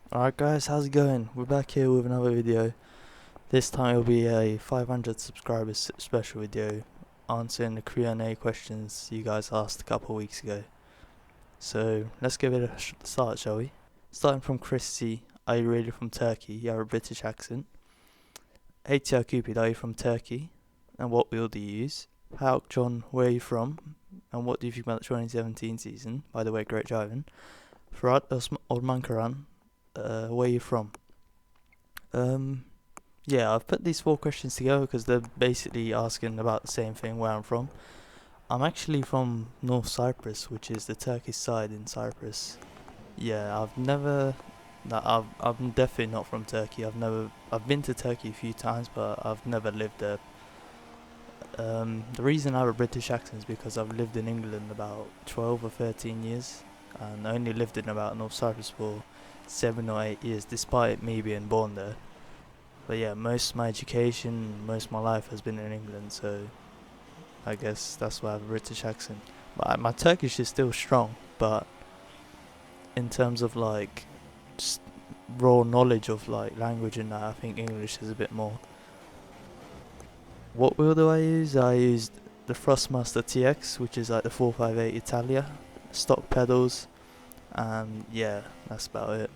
Alright guys, how's it going? We're back here with another video. This time it'll be a 500 subscribers special video answering the Q&A questions you guys asked a couple of weeks ago. So let's give it a start, shall we? Starting from Chris C. Are you really from Turkey? You have a British accent. ATR Cupid, are you from Turkey? And what wheel do you use? Hauk John, where are you from? And what do you think about the 2017 season? By the way, great driving. Farad Osman, where are you from? Yeah, I've put these four questions together because they're basically asking about the same thing where I'm from. I'm actually from North Cyprus, which is the Turkish side in Cyprus. Yeah, I'm definitely not from Turkey. I've been to Turkey a few times, but I've never lived there. The reason I have a British accent is because I've lived in England about 12 or 13 years, and I only lived in about North Cyprus for 7 or 8 years, despite me being born there. But yeah, most of my education, most of my life has been in England, so I guess that's why I have a British accent. But my Turkish is still strong, but in terms of like just raw knowledge of like language and that, I think English is a bit more. What wheel do I use? I used the Thrustmaster TX, which is like the 458 Italia, stock pedals, and yeah, that's about it.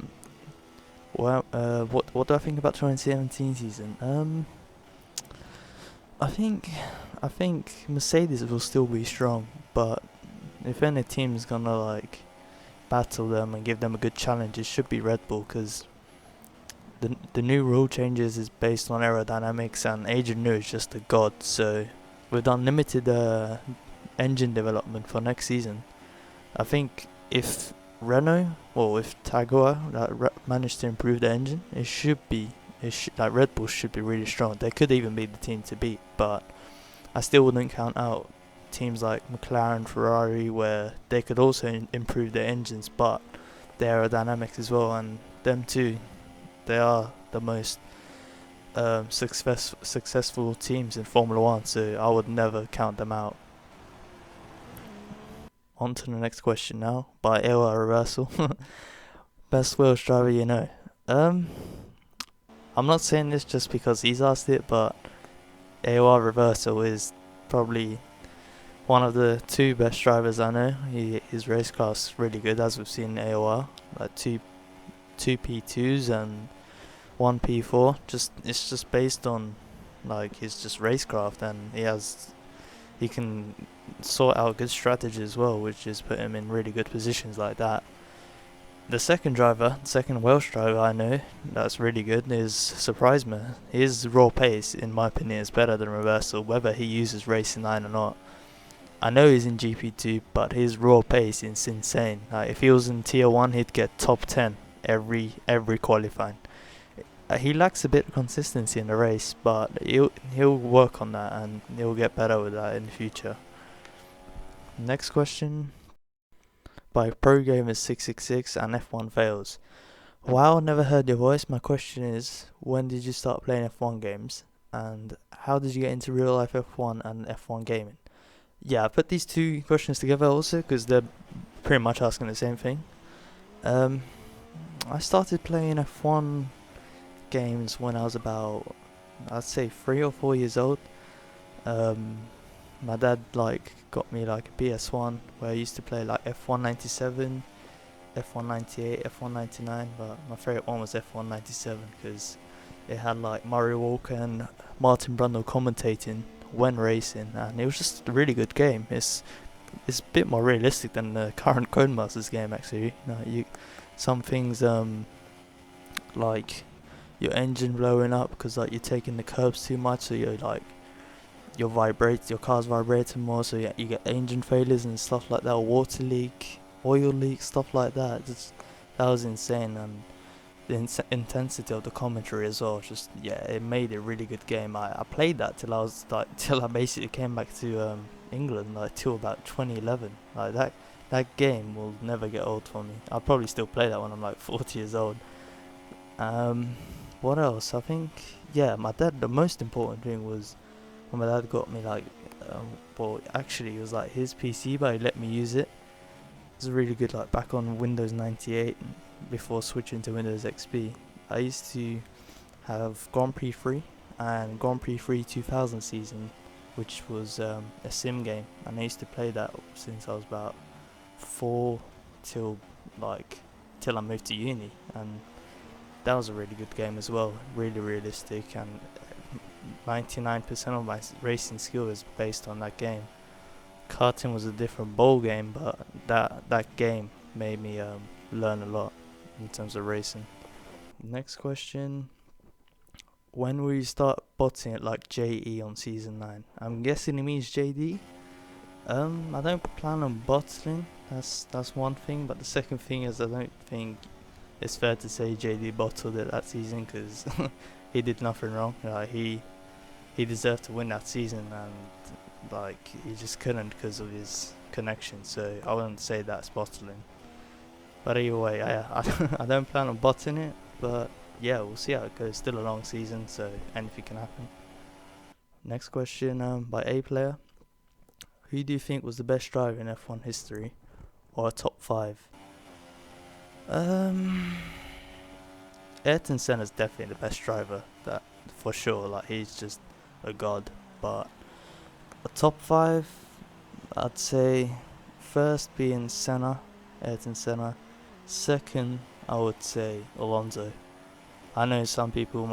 Well, what do I think about 2017 season? I think I think Mercedes will still be strong, but if any team's gonna like battle them and give them a good challenge, it should be Red Bull, because the new rule changes is based on aerodynamics, and Adrian Newey is just a god. So with unlimited engine development for next season, I think if Renault or if Jaguar manage to improve the engine, like Red Bull should be really strong. They could even be the team to beat, but I still wouldn't count out teams like McLaren, Ferrari, where they could also improve their engines, but their aerodynamics as well, and them too. They are the most successful teams in Formula One, so I would never count them out. On to the next question now, by Ewa Reversal. Best Welsh driver you know? Um, I'm not saying this just because he's asked it, but AOR Reversal is probably one of the two best drivers I know. His race class really good, as we've seen in AOR, like two P2s and one P4. It's just based on like his just racecraft, and he can sort out good strategy as well, which is put him in really good positions like that. The second Welsh driver I know that's really good is Surprise Me. His raw pace, in my opinion, is better than Reversal, whether he uses Racing Line or not. I know he's in GP2, but his raw pace is insane. Like if he was in Tier 1, he'd get top 10 every qualifying. He lacks a bit of consistency in the race, but he'll work on that, and he'll get better with that in the future. Next question by ProGamer666 and F1 Fails. Wow, never heard your voice. My question is, when did you start playing F1 games, and how did you get into real life F1 and F1 gaming? Yeah, I put these two questions together also because they're pretty much asking the same thing. I started playing F1 games when I was about, I'd say 3 or 4 years old. My dad like got me like a PS1 where I used to play like F1 97, F1 98, F1 99, but my favorite one was F1 97 because it had like Murray Walker and Martin Brundle commentating when racing, and it was just a really good game. It's a bit more realistic than the current Codemasters game actually. Some things like your engine blowing up because like you're taking the curbs too much, so you're like your car's vibrating more, so you get engine failures and stuff like that, water leak, oil leak, stuff like that. That was insane, and the intensity of the commentary as well. It made a really good game. I played that till I basically came back to England, like till about 2011. Like that game will never get old for me. I'll probably still play that when I'm like 40 years old. What else? I think my dad. The most important thing was when my dad got me like, actually it was like his PC, but he let me use it. It was really good, like back on Windows 98. before switching to Windows XP, I used to have Grand Prix 3 and Grand Prix 3 2000 season, which was a sim game, and I used to play that since I was about 4 till till I moved to uni, and that was a really good game as well, really realistic, and 99% of my racing skill is based on that game. Karting was a different ball game, but that game made me learn a lot in terms of racing. Next question. When will you start botting it like JE on season 9? I'm guessing it means JD. I don't plan on bottling. That's one thing, but the second thing is I don't think it's fair to say JD bottled it that season, because he did nothing wrong. He deserved to win that season, and he just couldn't because of his connection. So I wouldn't say that's bottling. But either way, I don't plan on botting it, but yeah, we'll see how it goes. Still a long season, so anything can happen. Next question, by A player. Who do you think was the best driver in F1 history, or a top 5? Ayrton Senna's definitely the best driver, that for sure. Like, he's just a god. But a top 5, I'd say first being Senna, Ayrton Senna. Second, I would say Alonso. I know some people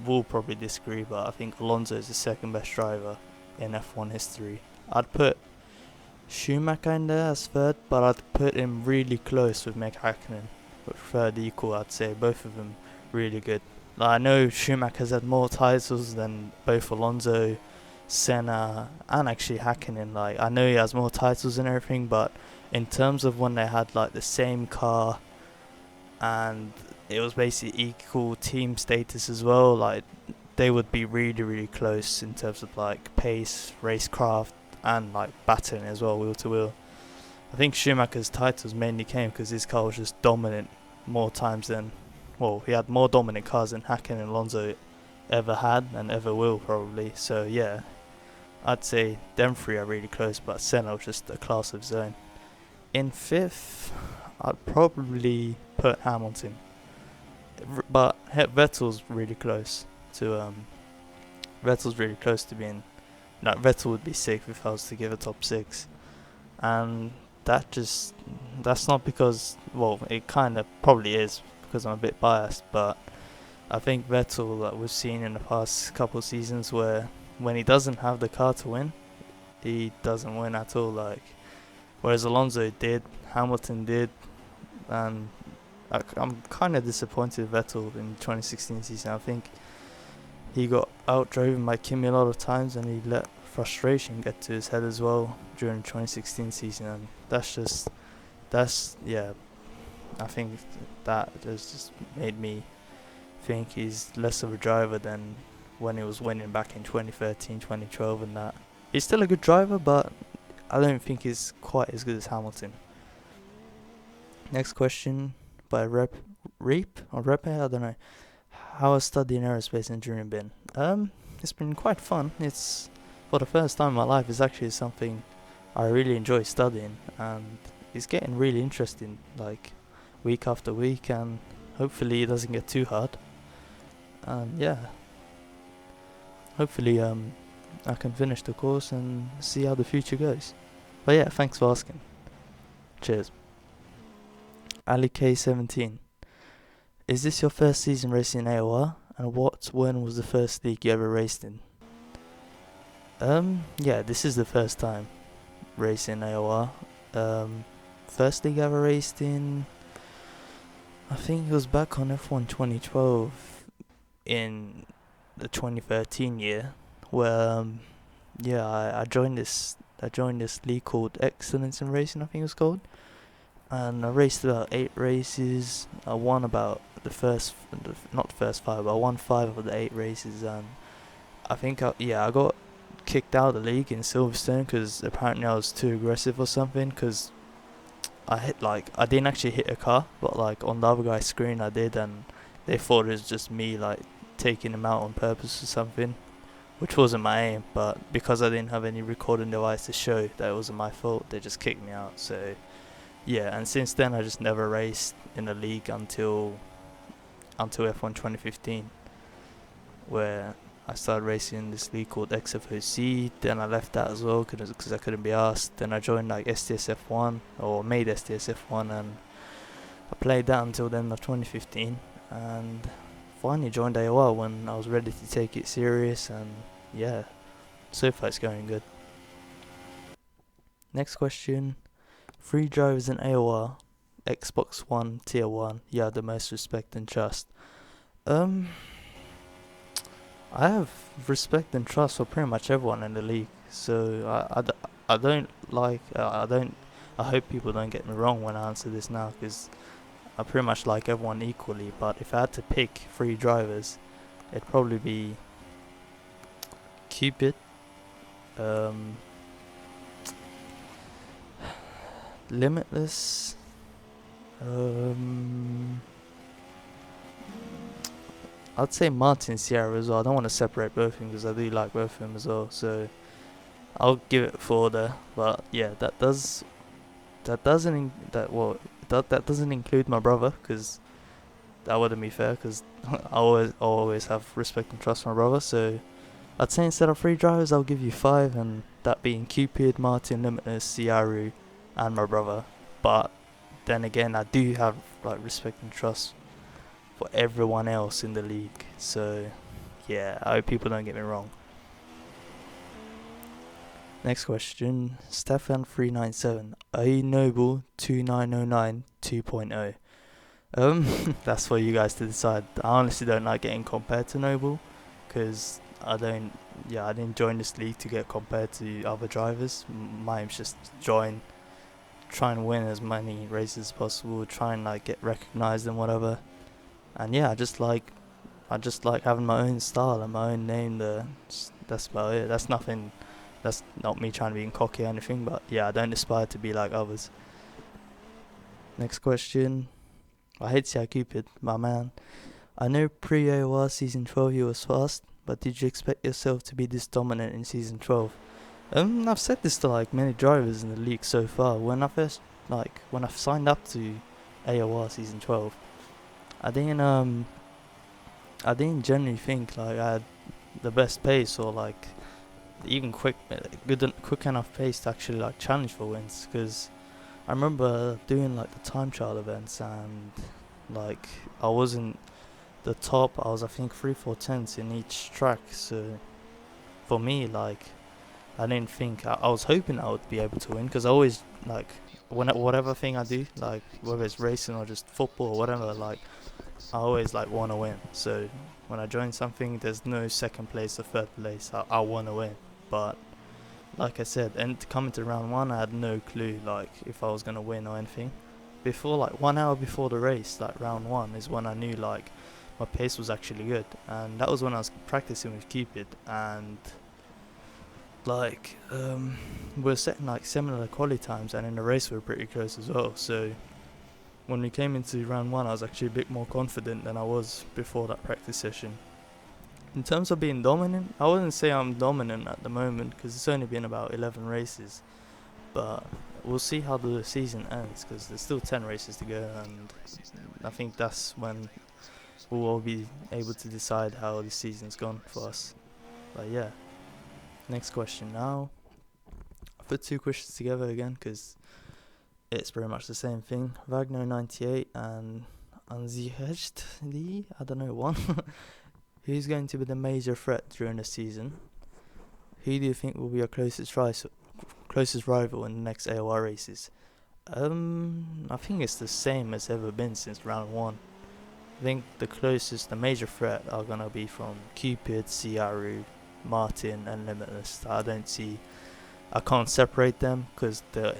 will probably disagree, but I think Alonso is the second best driver in F1 history. I'd put Schumacher in there as third, but I'd put him really close with Meg Hakkinen. But third equal, I'd say both of them really good. I know Schumacher's had more titles than both Alonso, Senna, and actually Hakkinen. I know he has more titles and everything, but in terms of when they had the same car, and it was basically equal team status as well, they would be really, really close in terms of pace, racecraft, and battling as well, wheel to wheel. I think Schumacher's titles mainly came because his car was just dominant more times than, he had more dominant cars than Hakkinen and Alonso ever had and ever will probably. So yeah, I'd say them three are really close, but Senna was just a class of his own. In fifth, I'd probably put Hamilton, but Vettel's really close to being. Vettel would be sixth if I was to give a top 6, and that's not because, it kind of probably is because I'm a bit biased, but I think Vettel, we've seen in the past couple of seasons, where when he doesn't have the car to win, he doesn't win at all. Whereas Alonso did, Hamilton did, and I'm kind of disappointed with Vettel in the 2016 season. I think he got outdriven by Kimi a lot of times, and he let frustration get to his head as well during the 2016 season, and I think that has just made me think he's less of a driver than when he was winning back in 2013, 2012 and that. He's still a good driver, but I don't think he's quite as good as Hamilton. Next question by Reap, I don't know. How has studying aerospace engineering been? It's been quite fun. It's, for the first time in my life, it's actually something I really enjoy studying, and it's getting really interesting, week after week, and hopefully it doesn't get too hard. And yeah, hopefully I can finish the course and see how the future goes. But yeah, thanks for asking. Cheers. Ali K17. Is this your first season racing in AOR? And when was the first league you ever raced in? Yeah, this is the first time racing AOR. First league I ever raced in, I think it was back on F1 2012 in the 2013 year, where I joined this league called Excellence in Racing, I think it was called, and I raced about 8 races. I won about not the first 5, but I won 5 of the 8 races, and I think I got kicked out of the league in Silverstone because apparently I was too aggressive or something, because I didn't actually hit a car, but on the other guy's screen I did, and they thought it was just me taking him out on purpose or something, which wasn't my aim. But because I didn't have any recording device to show that it wasn't my fault, they just kicked me out. So yeah, and since then I just never raced in the league until F1 2015, where I started racing in this league called XFOC. Then I left that as well because I couldn't be asked. Then I joined like STSF1 or made STSF1, and I played that until the end of 2015, and finally joined AOR when I was ready to take it serious. And yeah, so far it's going good. Next question: three drivers in AOR, Xbox One Tier 1, you have the most respect and trust. Um, I have respect and trust for pretty much everyone in the league. So I don't like, I hope people don't get me wrong when I answer this now, because I pretty much like everyone equally. But if I had to pick three drivers, it'd probably be Cupid, um, Limitless, I'd say Martin Sierra as well. I don't want to separate both of them because I do like both of them as well. So I'll give it 4 there. But yeah, that doesn't that doesn't include my brother, because that wouldn't be fair. Because I always have respect and trust for my brother. So I'd say instead of 3 drivers, I'll give you 5, and that being Cupid, Martin, Limitless, Siaru, and my brother. But then again, I do have like respect and trust for everyone else in the league. So yeah, I hope people don't get me wrong. Next question, Stefan397. Are you Noble 2909 2.0? That's for you guys to decide. I honestly don't like getting compared to Noble, because I didn't join this league to get compared to other drivers. My aim's just join, try and win as many races as possible, try and like get recognized and whatever. And yeah, I just like having my own style and my own name there. That's about it. That's not me trying to be cocky or anything, but yeah, I don't aspire to be like others. Next question. I hate to say Cupid, my man. I know pre-AOR Season 12 you was fast, but did you expect yourself to be this dominant in Season 12? I've said this to like many drivers in the league so far. When I signed up to AOR Season 12, I didn't generally think like I had the best pace, or like even quick enough pace to actually like challenge for wins. Because I remember doing like the time trial events, and like I wasn't the top. I was, I think, 3/4 in each track. So for me, like, I didn't think I was hoping I would be able to win, because I always like whatever thing I do, like whether it's racing or just football or whatever, like I always like want to win. So when I join something, there's no second place or third place. I want to win. But like I said, and coming to round 1, I had no clue like if I was gonna win or anything. Before, like 1 hour before the race, like round 1, is when I knew like my pace was actually good, and that was when I was practicing with Cupid. And like we're setting like similar quality times, and in the race we were pretty close as well. So when we came into round 1, I was actually a bit more confident than I was before that practice session. In terms of being dominant, I wouldn't say I'm dominant at the moment, because it's only been about 11 races. But we'll see how the season ends, because there's still 10 races to go, and I think that's when we'll all be able to decide how the season's gone for us. But yeah, next question now. I put 2 questions together again because it's pretty much the same thing. Wagner98 and Anzihest, I don't know, one. Who's going to be the major threat during the season? Who do you think will be your closest rival in the next AOR races? I think it's the same as ever been since round 1. I think the major threat are gonna be from Cupid, Siaru, Martin, and Limitless. I can't separate them, because they're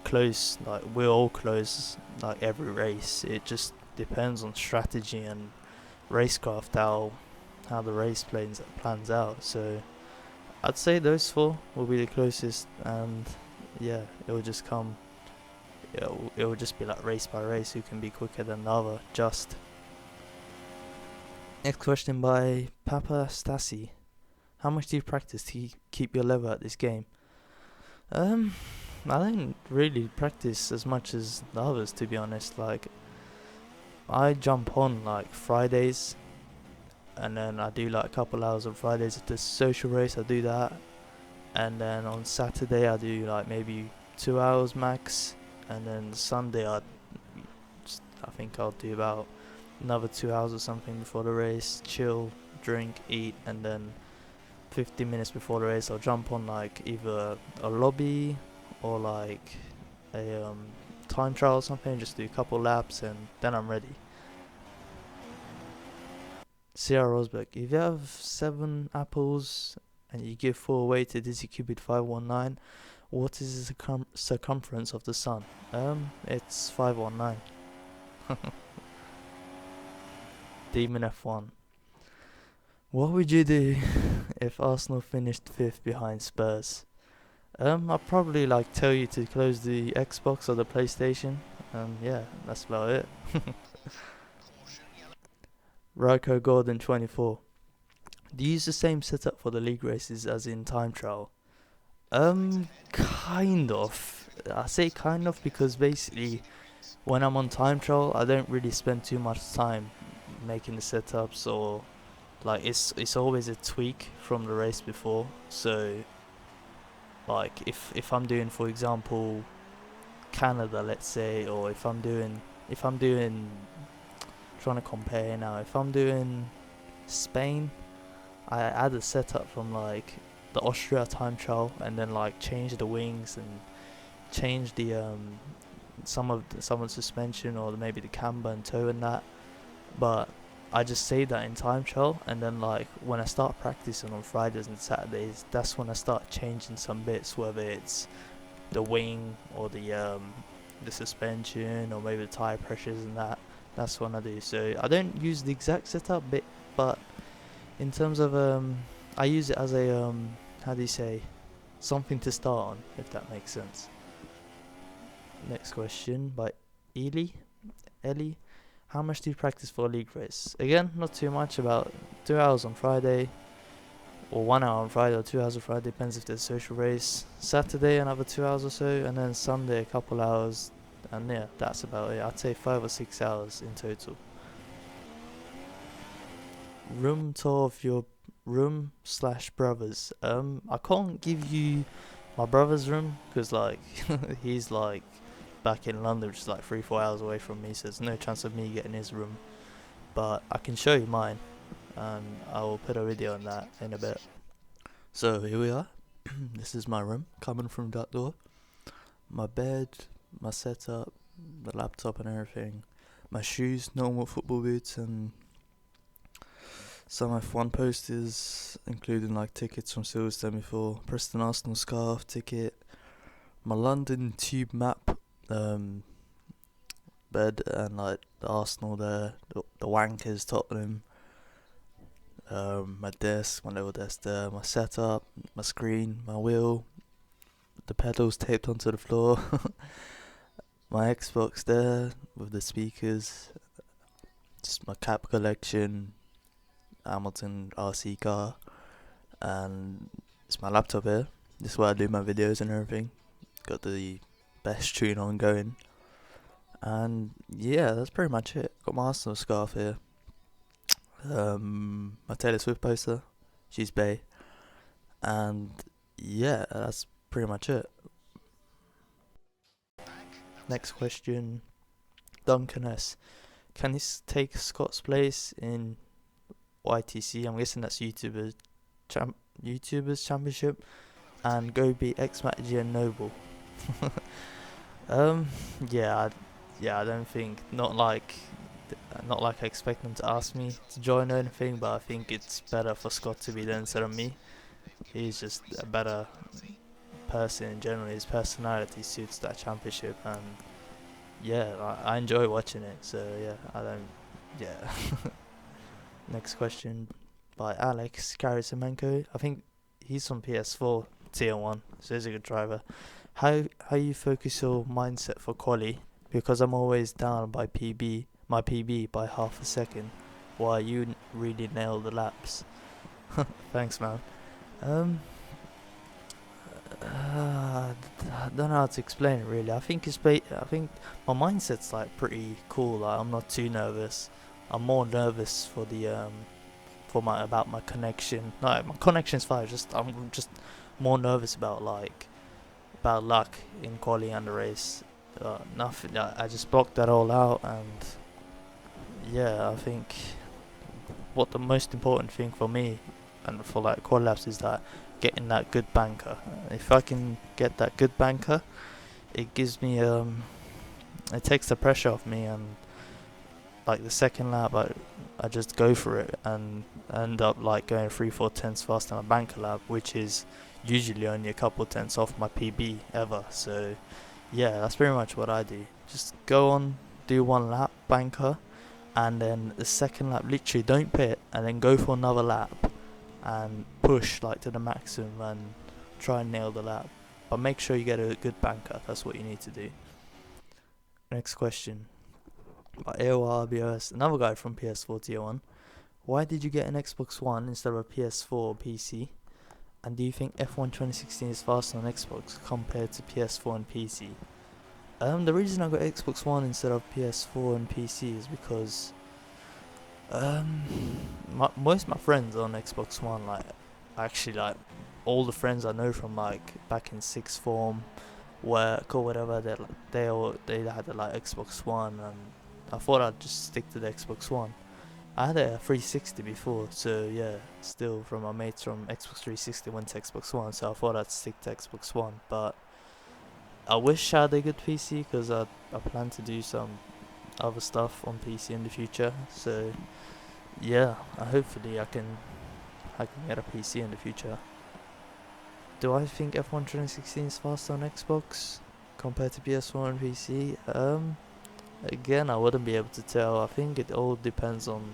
close. Like we're all close. Like every race, it just depends on strategy and racecraft, how the race plans out. So I'd say those 4 will be the closest, and yeah, it will just be like race by race who can be quicker than the other. Just next question by Papa Stasi. How much do you practice to keep your level at this game? I don't really practice as much as the others, to be honest. Like, I jump on like Fridays, and then I do like a couple hours on Fridays. If there's social race, I do that, and then on Saturday I do like maybe 2 hours max, and then Sunday I think I'll do about another 2 hours or something before the race. Chill, drink, eat, and then 15 minutes before the race I'll jump on like either a lobby or like a time trial or something. Just do a couple laps and then I'm ready. Sierra Rosberg, if you have 7 apples and you give 4 away to Dizzy Cupid 519, what is the circumference of the sun? It's 519. Demon F1. What would you do if Arsenal finished 5th behind Spurs? I'd probably like tell you to close the Xbox or the PlayStation. Yeah, that's about it. Ryko Gordon 24. Do you use the same setup for the league races as in time trial? Kind of. I say kind of because basically when I'm on time trial I don't really spend too much time making the setups, or like it's always a tweak from the race before. So like if I'm doing, for example, Canada, let's say, or if I'm doing trying to compare now, if I'm doing Spain, I add a setup from like the Austria time trial, and then like change the wings and change the some of the suspension, or maybe the camber and toe and that. But I just say that in time trial, and then like when I start practicing on Fridays and Saturdays, that's when I start changing some bits, whether it's the wing or the suspension or maybe the tire pressures and that. That's when I do. So I don't use the exact setup bit, but in terms of I use it as a how do you say, something to start on, if that makes sense. Next question by Ellie. How much do you practice for a league race? Again, not too much, about 2 hours on Friday, or 1 hour on Friday, or 2 hours on Friday, depends if there's a social race. Saturday another 2 hours or so, and then Sunday a couple hours, and yeah, that's about it. I'd say 5 or 6 hours in total. Room tour of your room / brothers. I can't give you my brother's room because like he's like back in London, which is like 3-4 hours away from me, so there's no chance of me getting his room. But I can show you mine, and I will put a video on that in a bit. So here we are. This is my room, coming from that door. My bed, my setup, the laptop and everything. My shoes, normal football boots, and some F1 posters, including like tickets from Silverstone before, Preston Arsenal scarf, ticket, my London Tube map, bed, and like the Arsenal there, the Wankers, Tottenham, my desk, my little desk there, my setup, my screen, my wheel, the pedals taped onto the floor, my Xbox there with the speakers, just my cap collection, Hamilton RC car, and it's my laptop here. This is where I do my videos and everything. Got the best tune on going. And yeah, that's pretty much it. Got my Arsenal scarf here. My Taylor Swift poster. She's bae. And yeah, that's pretty much it. Next question. Duncan S. Can this take Scott's place in YTC? I'm guessing that's YouTubers Championship. And go beat X Macgie and Noble. Yeah, I don't think, not like I expect them to ask me to join or anything, but I think it's better for Scott to be there instead of me. He's just a better person in general. His personality suits that championship, and yeah, I enjoy watching it. So yeah. Next question by Alex Karasemenko. I think he's on PS4 Tier 1, so he's a good driver. How you focus your mindset for quali? Because I'm always down by my PB by half a second, while you really nail the laps. Thanks, man. I don't know how to explain it really. I think I think my mindset's like pretty cool. Like I'm not too nervous. I'm more nervous for the for my about my connection. No, my connection's fine. Just I'm just more nervous about like about luck in quali and the race. Nothing. I just blocked that all out, and yeah, I think what the most important thing for me and for like quad laps is that getting that good banker. If I can get that good banker, it gives me it takes the pressure off me, and like the second lap I just go for it and end up like going 3-4 tenths faster than a banker lap, which is usually only a couple tenths off my PB ever. So yeah, that's pretty much what I do. Just go on, do one lap banker, and then the second lap literally don't pit, and then go for another lap and push like to the maximum and try and nail the lap. But make sure you get a good banker. That's what you need to do. Next question. By AOR RBOS, another guy from PS4 Tier 1. Why did you get an Xbox One instead of a PS4 or PC? And do you think F1 2016 is faster on Xbox compared to PS4 and PC? The reason I got Xbox One instead of PS4 and PC is because most of my friends are on Xbox One. Like actually, like all the friends I know from like back in sixth form, work or whatever, they had a like Xbox One, and I thought I'd just stick to the Xbox One. I had a 360 before, so yeah, still from my mates from Xbox 360 went to Xbox One, so I thought I'd stick to Xbox One. But I wish I had a good PC because I plan to do some other stuff on PC in the future. So yeah, hopefully I can get a PC in the future. Do I think F1 2016 is faster on Xbox compared to PS4 and PC? Again, I wouldn't be able to tell. I think it all depends on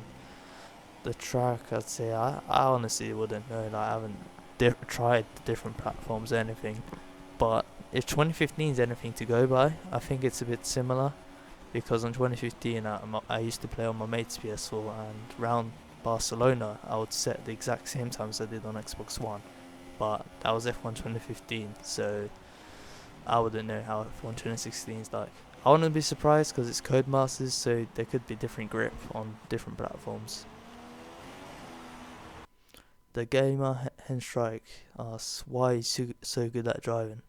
the track. I'd say I honestly wouldn't know. Like, I haven't tried the different platforms or anything. But if 2015 is anything to go by, I think it's a bit similar. Because in 2015, I used to play on my mate's PS4, and round Barcelona, I would set the exact same times I did on Xbox One. But that was F1 2015, so I wouldn't know how F1 2016 is like. I wouldn't be surprised because it's Codemasters, so there could be different grip on different platforms. The gamer Henstrike asks, why is he so good at driving?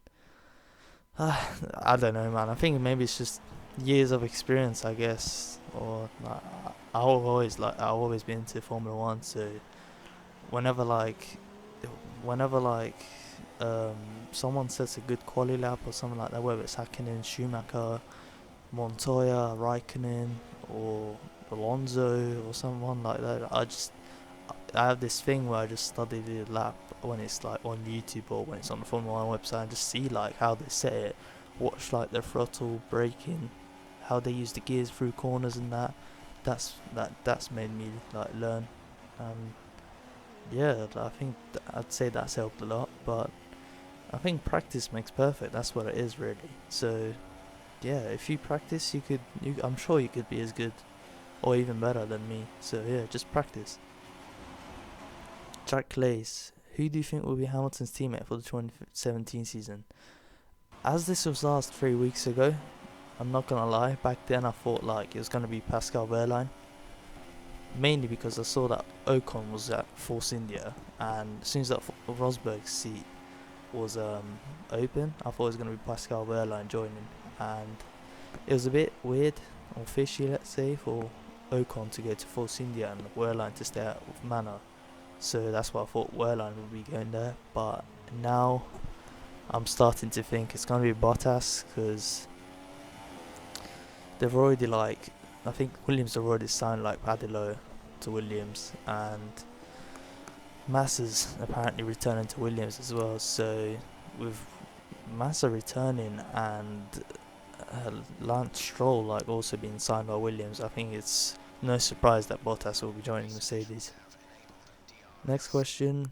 I don't know, man. I think maybe it's just years of experience, I guess. Or like, I've always been into Formula One, so whenever like someone sets a good quali lap or something like that, whether it's Hakkinen, Schumacher, Montoya, Raikkonen, or Alonso or someone like that, I have this thing where I just study the lap when it's like on YouTube or when it's on the Formula 1 website, and just see like how they set it, watch like the throttle braking, how they use the gears through corners and that. That's made me like learn. Yeah, I think I'd say that's helped a lot, but I think practice makes perfect. That's what it is really. So yeah, if you practice, I'm sure you could be as good or even better than me. So yeah, just practice. Jack Clays, who do you think will be Hamilton's teammate for the 2017 season? As this was asked 3 weeks ago, I'm not gonna lie, back then I thought like it was gonna be Pascal Wehrlein. Mainly because I saw that Ocon was at Force India, and as soon as that Rosberg seat was open, I thought it was gonna be Pascal Wehrlein joining, and it was a bit weird or fishy, let's say, for Ocon to go to Force India and Wehrlein to stay out of Manor. So that's why I thought Wehrlein would be going there. But now I'm starting to think it's going to be Bottas, because they've already I think Williams have already signed like Padillo to Williams, and Massa's apparently returning to Williams as well. So with Massa returning and Lance Stroll like also being signed by Williams, I think it's no surprise that Bottas will be joining Mercedes. Next question.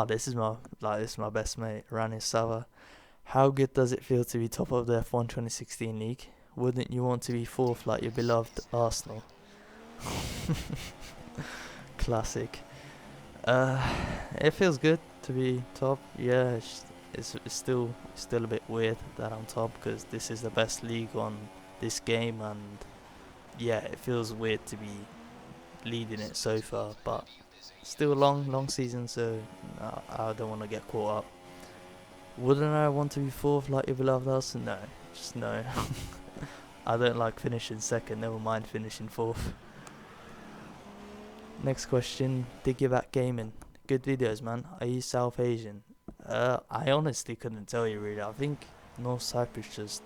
This is my best mate, Rani Sava. How good does it feel to be top of the F1 2016 league? Wouldn't you want to be fourth like your beloved Arsenal? Classic. It feels good to be top. Yeah, it's still a bit weird that I'm top because this is the best league on this game, and yeah, it feels weird to be leading it so far, but still a long season, so I don't want to get caught up. Wouldn't I want to be fourth like every other else? No, just no. I don't like finishing second, never mind finishing fourth. Next question, Diggyback Gaming. Good videos, man. Are you South Asian? I honestly couldn't tell you really. I think North Cyprus just,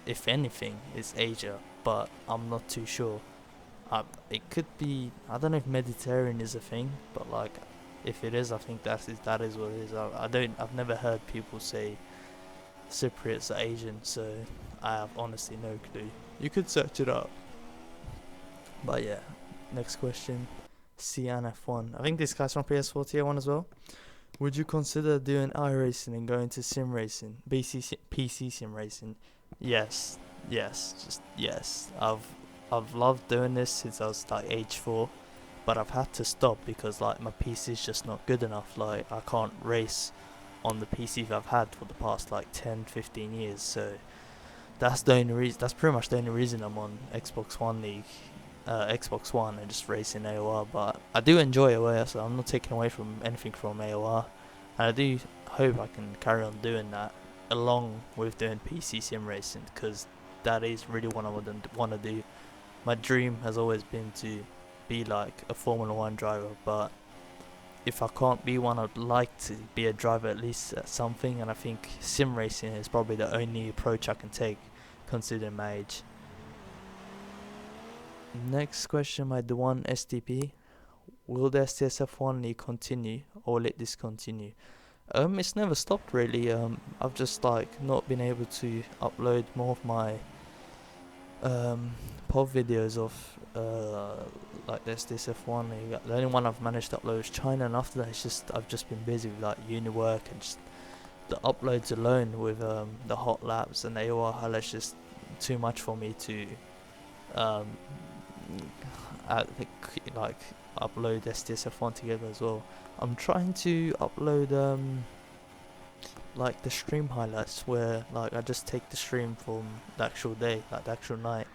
if anything, is Asia, but I'm not too sure. It could be, I don't know if Mediterranean is a thing, but like, if it is, I think that is what it is. I've never heard people say Cypriots are Asian, so I have honestly no clue. You could search it up. But yeah, next question, CNF1. I think this guy's from PS4 Tier 1 as well. Would you consider doing iRacing and going to sim racing, PC sim racing? Yes, just yes. I've loved doing this since I was like age 4, but I've had to stop because like my PC is just not good enough. Like I can't race on the PC I've had for the past like 10-15 years. So that's the only reason. That's pretty much the only reason I'm on Xbox One League, Xbox One, and just racing AOR. But I do enjoy AOR, so I'm not taking away from anything from AOR, and I do hope I can carry on doing that along with doing PC sim racing, because that is really what I want to do. My dream has always been to be like a Formula 1 driver, but if I can't be one, I'd like to be a driver at least at something, and I think sim racing is probably the only approach I can take considering my age. Next question by the one STP. Will the STSF1 league continue or will it discontinue? It's never stopped really. I've just like not been able to upload more of my POV videos of like this STSF1 league. The only one I've managed to upload is China, and after that it's just I've just been busy with like uni work, and just the uploads alone with the hot laps and AOR highlights just too much for me to I think like upload STSF1 together as well. I'm trying to upload like the stream highlights where like I just take the stream from the actual day, like the actual night,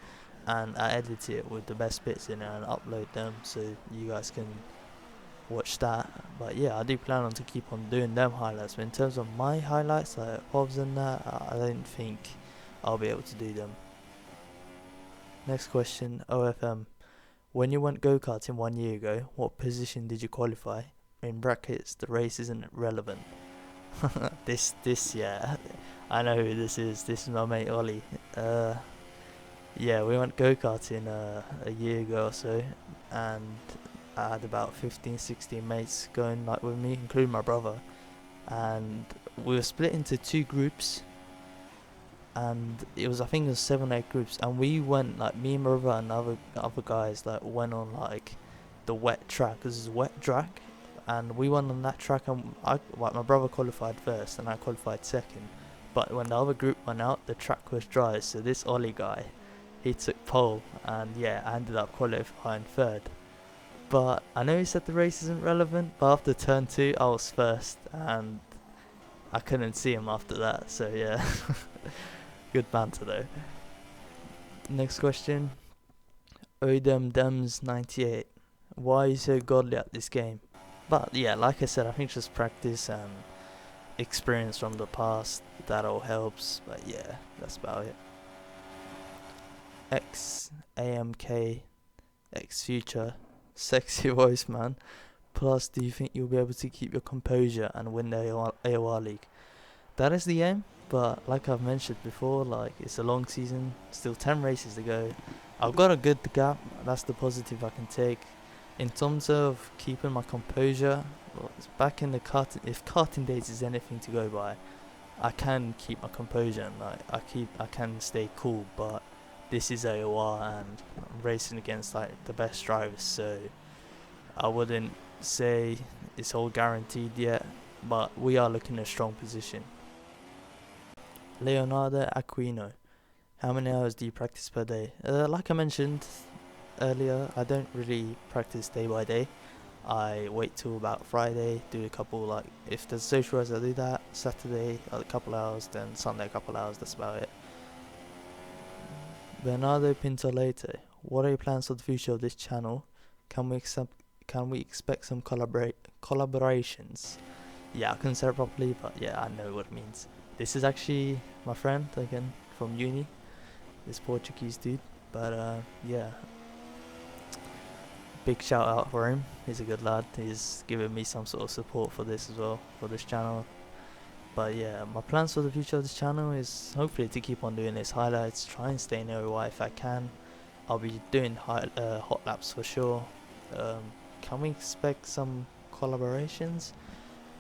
and I edit it with the best bits in it and upload them so you guys can watch that. But yeah, I do plan on to keep on doing them highlights, but in terms of my highlights like POVs and that, I don't think I'll be able to do them. Next question, OFM. When you went go-karting 1 year ago, what position did you qualify? In brackets, the race isn't relevant. this yeah, I know who this is. This is my mate Ollie. Yeah, we went go-karting a year ago or so, and I had about 15-16 mates going like with me, including my brother, and we were split into 2 groups, and I think it was 7-8 groups, and we went like me and my brother and other guys like went on like the wet track. This is a wet track, and we went on that track, and my brother qualified first and I qualified second, but when the other group went out the track was dry, so this Ollie guy, he took pole, and yeah, I ended up qualifying third. But I know he said the race isn't relevant, but after turn 2 I was first and I couldn't see him after that, so yeah. Good banter though. Next question. Odem Dems 98. Why are you so godly at this game? But yeah, like I said, I think just practice and experience from the past, that all helps. But yeah, that's about it. XAMK X Future. Sexy voice, man. Plus, do you think you'll be able to keep your composure and win the AOR League? That is the aim. But like I've mentioned before, like it's a long season, still 10 races to go. I've got a good gap, that's the positive I can take. In terms of keeping my composure, well, it's back in the karting. If karting days is anything to go by, I can keep my composure and like I can stay cool. But this is AOR and I'm racing against like the best drivers, so I wouldn't say it's all guaranteed yet. But we are looking at a strong position. Leonardo Aquino. How many hours do you practice per day? Like I mentioned earlier, I don't really practice day by day. I wait till about Friday, do a couple, like, if there's social hours I do that, Saturday a couple hours, then Sunday a couple hours, that's about it. Bernardo Pintolete, what are your plans for the future of this channel? Can we expect some collaborations? Yeah, I couldn't say it properly, but yeah, I know what it means. This is actually my friend again from uni, this Portuguese dude. But yeah, big shout out for him. He's a good lad. He's given me some sort of support for this as well, for this channel. But yeah, my plans for the future of this channel is hopefully to keep on doing these highlights, try and stay in OY if I can. I'll be doing hot laps for sure. Can we expect some collaborations?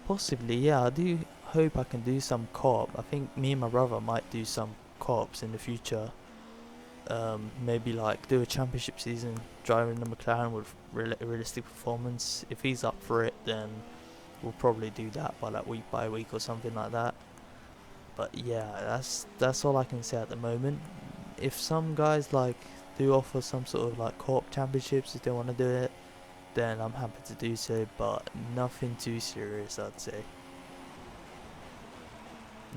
Possibly, yeah. I do hope I can do some co-op. I think me and my brother might do some co-ops in the future. Maybe like do a championship season driving the McLaren with realistic performance. If he's up for it, then we'll probably do that by like week by week or something like that. But yeah, that's all I can say at the moment. If some guys like do offer some sort of like co-op championships, if they want to do it, then I'm happy to do so, but nothing too serious, I'd say.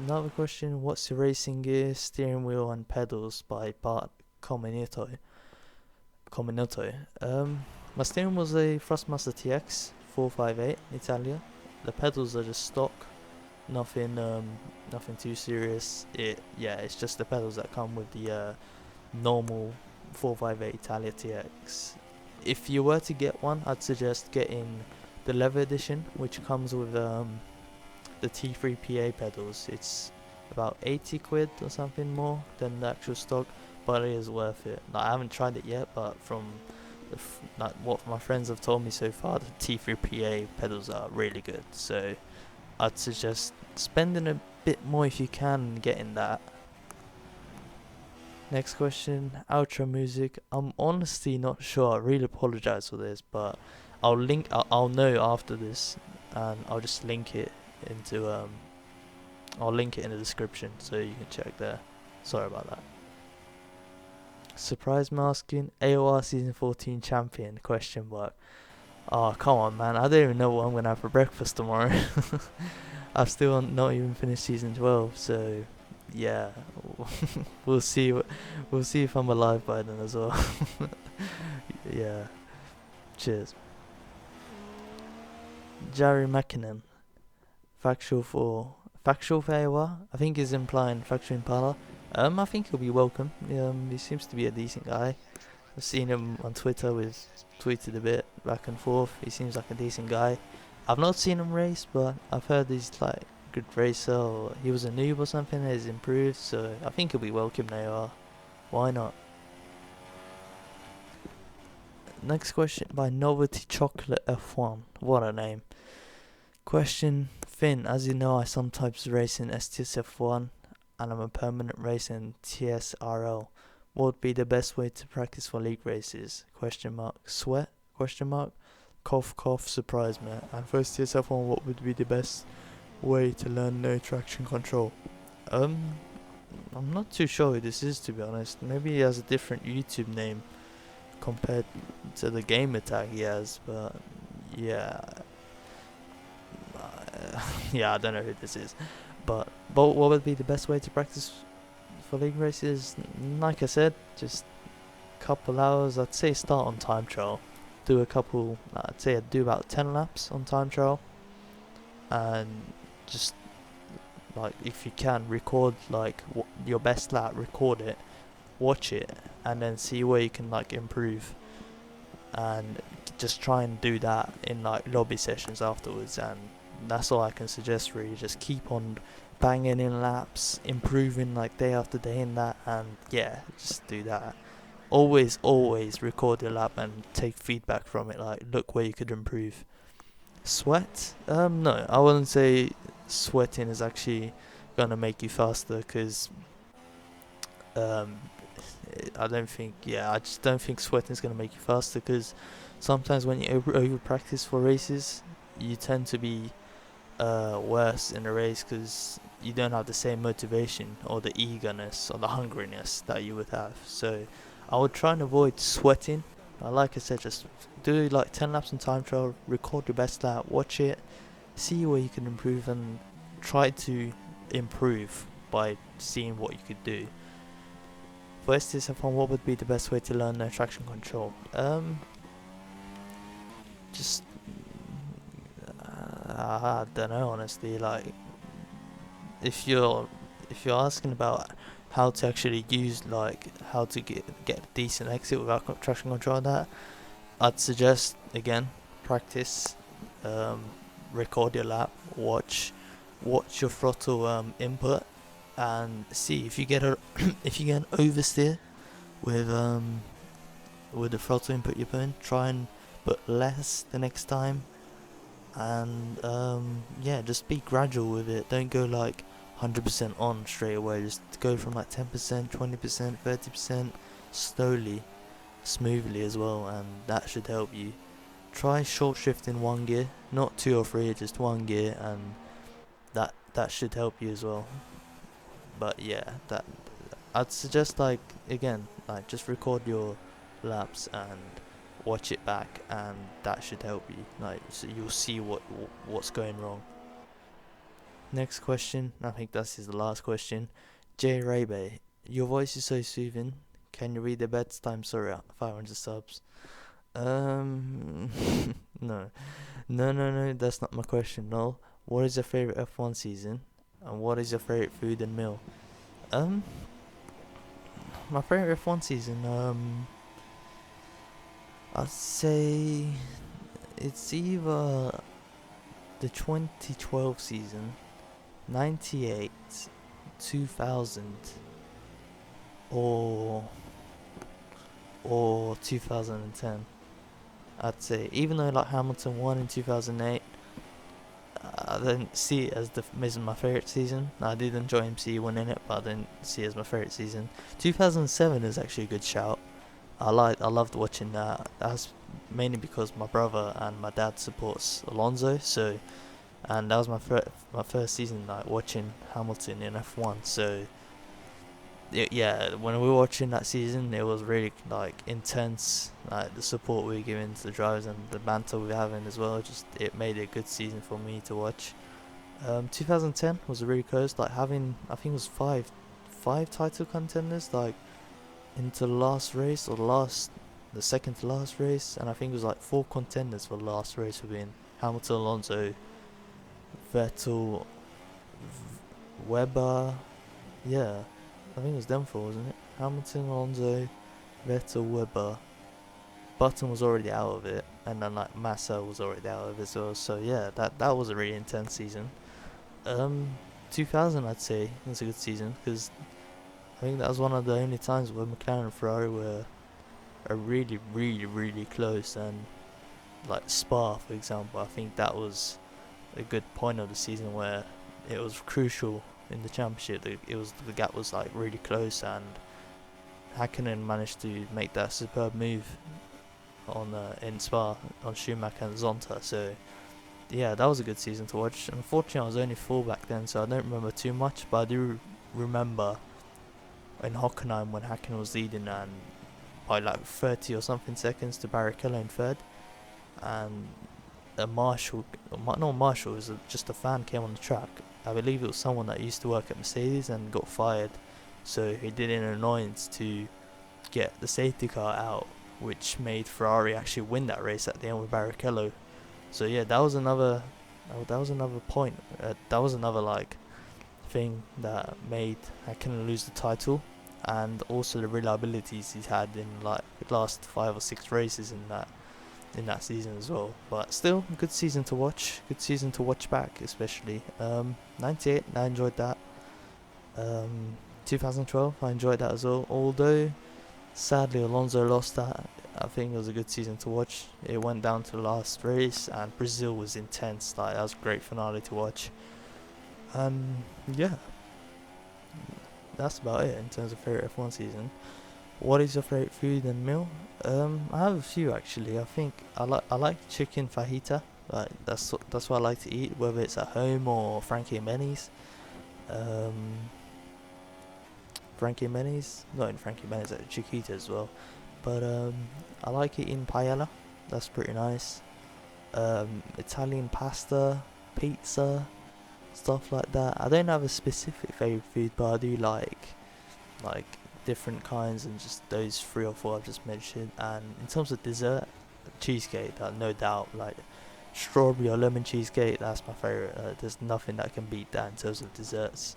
Another question, what's your racing gear, steering wheel and pedals by Bart Cominito? My steering was a Thrustmaster TX 458 Italia. The pedals are just stock, nothing too serious. It's just the pedals that come with the normal 458 Italia TX. If you were to get one, I'd suggest getting the leather edition, which comes with the T3PA pedals. It's about 80 quid or something more than the actual stock, but it is worth it. Like, I haven't tried it yet, but from like what my friends have told me so far, the T3PA pedals are really good. So I'd suggest spending a bit more if you can and getting that. Next question, outro music. I'm honestly not sure. I really apologize for this, but I'll know after this, and I'll just link it into I'll link it in the description so you can check there. Sorry about that. Surprise masking, AOR season 14 champion ? Oh, come on, man. I don't even know what I'm gonna have for breakfast tomorrow. I've still not even finished season 12, so yeah, we'll see. We'll see if I'm alive by then as well. Yeah. Cheers. Jerry Mackinnon. Factual for AOR. I think he's implying Factual Impala. I think he'll be welcome. He seems to be a decent guy. I've seen him on Twitter. We've tweeted a bit back and forth. He seems like a decent guy. I've not seen him race, but I've heard he's like a good racer, or he was a noob or something and he's improved, so I think he'll be welcome now. Why not? Next question by Novelty Chocolate F1. What a name. Question, Finn, as you know, I sometimes race in STS F1 and I'm a permanent racer in TSRL. What would be the best way to practice for league races? ? Sweat? ? Cough cough, surprise me. And for STS F1, what would be the best way to learn no traction control? I'm not too sure who this is, to be honest. Maybe he has a different YouTube name compared to the gamer tag he has, but yeah. Yeah, I don't know who this is. But what would be the best way to practice for league races? Like I said, just a couple hours. I'd say start on time trial. Do a couple, I'd say I'd do about 10 laps on time trial. And just, like, if you can, record, like, your best lap, record it, watch it, and then see where you can, like, improve. And just try and do that in, like, lobby sessions afterwards, and that's all I can suggest, really. Just keep on banging in laps, improving like day after day in that, and yeah, just do that. Always record your lap and take feedback from it, like look where you could improve. Sweat? No, I wouldn't say sweating is actually gonna make you faster, because I just don't think sweating is gonna make you faster, because sometimes when you over practice for races, you tend to be worse in a race because you don't have the same motivation or the eagerness or the hungriness that you would have. So I would try and avoid sweating Like I said, just do like 10 laps on time trial, record your best lap, watch it, see where you can improve, and try to improve by seeing what you could do. For STS-F1, what would be the best way to learn traction control? Just I don't know, honestly. Like, if you're asking about how to actually use, like, how to get a decent exit without traction control and that, I'd suggest, again, practice, record your lap, watch your throttle input, and see if you get a if you get an oversteer with the throttle input you're putting. Try and put less the next time, and yeah, just be gradual with it. Don't go like 100% on straight away. Just go from like 10%, 20%, 30%, slowly, smoothly as well, and that should help you. Try short shift in one gear, not 2 or 3, just one gear, and that should help you as well. But yeah, that I'd suggest, like, again, like, just record your laps and watch it back, and that should help you. Like, so you'll see what's going wrong. Next question, I think this is the last question. J Rabe, your voice is so soothing. Can you read the bedtime story at 500 subs? No. No, that's not my question. No. What is your favorite F1 season? And what is your favorite food and meal? My favorite F1 season, I'd say it's either the 2012 season, 98, 2000, or 2010. I'd say, even though like Hamilton won in 2008, I didn't see it as my favourite season. I did enjoy MC winning it, but I didn't see it as my favourite season. 2007 is actually a good shout. I loved watching that. That's mainly because my brother and my dad supports Alonso, so, and that was my first season like watching Hamilton in F1. So yeah, when we were watching that season, it was really like intense. Like the support we were giving to the drivers and the banter we were having as well. Just it made it a good season for me to watch. 2010 was really close. Like having, I think it was five title contenders like into the last race, or the second to last race, and I think it was like 4 contenders for the last race for being Hamilton, Alonso, Vettel, Webber. Yeah, I think it was them 4, wasn't it? Hamilton, Alonso, Vettel, Webber. Button was already out of it, and then like Massa was already out of it as well. So yeah, that was a really intense season. 2000, I'd say, was a good season, because I think that was one of the only times where McLaren and Ferrari were really, really, really close. And like Spa, for example, I think that was a good point of the season where it was crucial in the championship. The gap was like really close, and Hakkinen managed to make that superb move on in Spa on Schumacher and Zonta. So yeah, that was a good season to watch. Unfortunately, I was only 4 back then, so I don't remember too much, but I do remember in Hockenheim when Hakkinen was leading, and by like 30 or something seconds to Barrichello in third, and not Marshall, it was just a fan came on the track. I believe it was someone that used to work at Mercedes and got fired, so he did an annoyance to get the safety car out, which made Ferrari actually win that race at the end with Barrichello. So yeah, that was another point. That was another like thing that made Hakkinen lose the title, and also the reliabilities he's had in like the last 5 or 6 races in that season as well. But still, good season to watch. Good season to watch back, especially. 98, I enjoyed that. 2012, I enjoyed that as well. Although, sadly, Alonso lost that. I think it was a good season to watch. It went down to the last race, and Brazil was intense. Like, that was a great finale to watch. Yeah, that's about it in terms of favorite F1 season. What is your favorite food and meal? I have a few actually. I think I like chicken fajita. Like that's what I like to eat, whether it's at home or Frankie and Benny's. Frankie and Benny's, not in Frankie and Benny's, at Chiquita as well. but I like eating paella. That's pretty nice. Italian pasta, pizza, stuff like that. I don't have a specific favorite food, but I do like different kinds, and just those 3 or 4 I've just mentioned. And in terms of dessert, cheesecake, no doubt. Like strawberry or lemon cheesecake, that's my favorite. There's nothing that can beat that in terms of desserts.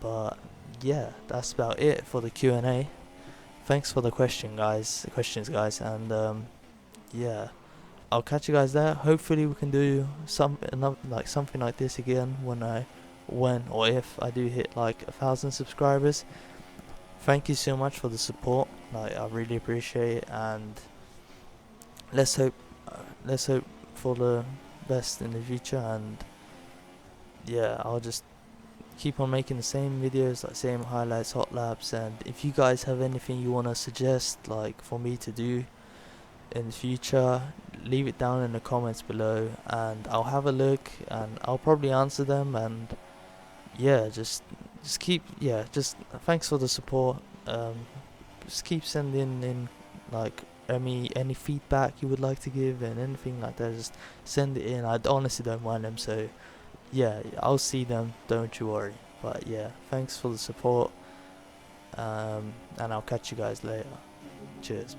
But yeah, that's about it for the Q&A. Thanks for the questions, guys, and yeah, I'll catch you guys there. Hopefully, we can do something like this again when or if I do hit like 1,000 subscribers. Thank you so much for the support. Like, I really appreciate it, and let's hope for the best in the future. And yeah, I'll just keep on making the same videos, like same highlights, hot laps. And if you guys have anything you want to suggest, like for me to do in the future, leave it down in the comments below, and I'll have a look, and I'll probably answer them. And yeah, just thanks for the support. Just keep sending in like any feedback you would like to give, and anything like that, just send it in. I honestly don't mind them, so yeah, I'll see them, don't you worry. But yeah, thanks for the support, and I'll catch you guys later. Cheers.